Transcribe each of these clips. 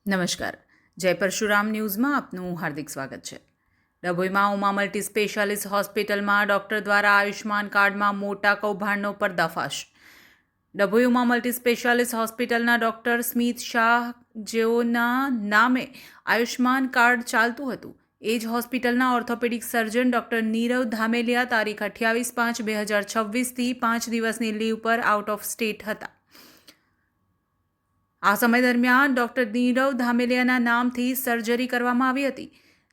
નમસ્કાર. જય પરશુરામ ન્યૂઝમાં આપનું હાર્દિક સ્વાગત છે. ડભોઈમાં ઉમા મલ્ટી સ્પેશિયાલિસ્ટ હોસ્પિટલમાં ડૉક્ટર દ્વારા આયુષ્માન કાર્ડમાં મોટા કૌભાંડનો પર્દાફાશ. ડભોઈ ઉમા મલ્ટી સ્પેશિયાલિસ્ટ હોસ્પિટલના ડૉક્ટર સ્મિત શાહ, જેઓના નામે આયુષ્માન કાર્ડ ચાલતું હતું, એ જ હોસ્પિટલના ઓર્થોપેડિક સર્જન ડૉક્ટર નીરવ ધામેલિયા તારીખ 28/5/2026થી 5 દિવસની લીવ પર આઉટ ઓફ સ્ટેટ હતા. આ સમય દરમિયાન ડૉક્ટર નીરવ ધામેલિયાના નામથી સર્જરી કરવામાં આવી હતી.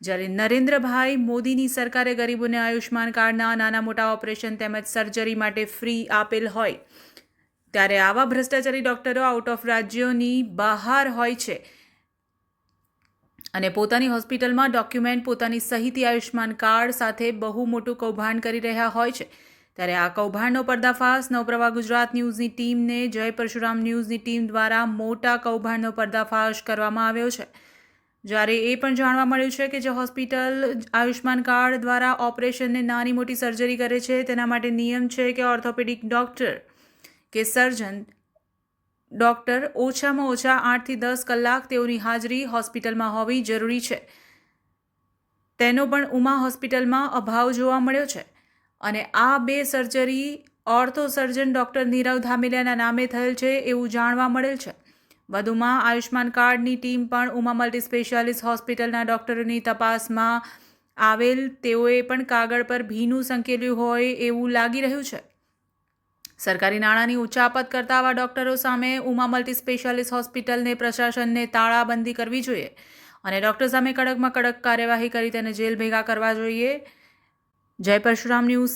જ્યારે નરેન્દ્રભાઈ મોદીની સરકારે ગરીબોને આયુષ્માન કાર્ડના નાના મોટા ઓપરેશન તેમજ સર્જરી માટે ફ્રી આપેલ હોય, ત્યારે આવા ભ્રષ્ટાચારી ડૉક્ટરો આઉટ ઓફ રાજ્યોની બહાર હોય છે અને પોતાની હોસ્પિટલમાં ડોક્યુમેન્ટ પોતાની સહીથી આયુષ્માન કાર્ડ સાથે બહુ મોટું કૌભાંડ કરી રહ્યા હોય છે. ત્યારે આ કૌભાંડનો પર્દાફાશ નવપ્રવાહ ગુજરાત ન્યૂઝની ટીમને જય પરશુરામ ન્યૂઝની ટીમ દ્વારા મોટા કૌભાંડનો પર્દાફાશ કરવામાં આવ્યો છે. જ્યારે એ પણ જાણવા મળ્યું છે કે જે હોસ્પિટલ આયુષ્માન કાર્ડ દ્વારા ઓપરેશનને નાની મોટી સર્જરી કરે છે, તેના માટે નિયમ છે કે ઓર્થોપેડિક ડૉક્ટર કે સર્જન ડૉક્ટર ઓછામાં ઓછા 8 થી 10 કલાક તેઓની હાજરી હોસ્પિટલમાં હોવી જરૂરી છે. તેનો પણ ઉમા હોસ્પિટલમાં અભાવ જોવા મળ્યો છે અને આ બે surgery ortho surgeon doctor Nirav ધામેલિયાના નામે થયેલ છે એવું જાણવા મળેલ છે. વધુમાં આયુષ્માન કાર્ડની ટીમ પણ ઉમા મલ્ટી સ્પેશિયાલિસ્ટ હોસ્પિટલના ડૉક્ટરોની તપાસમાં આવેલ તેઓએ પણ કાગળ પર ભીનું સંકેલ્યું હોય એવું લાગી રહ્યું છે. સરકારી નાણાંની ઉચાપત કરતા આવા ડૉક્ટરો સામે ઉમા મલ્ટી સ્પેશિયાલિસ્ટ હોસ્પિટલને પ્રશાસનને તાળાબંધી કરવી જોઈએ અને ડૉક્ટર સામે કડકમાં કડક કાર્યવાહી કરી તેને જેલ ભેગા કરવા જોઈએ. જય પરશુરામ ન્યૂઝ.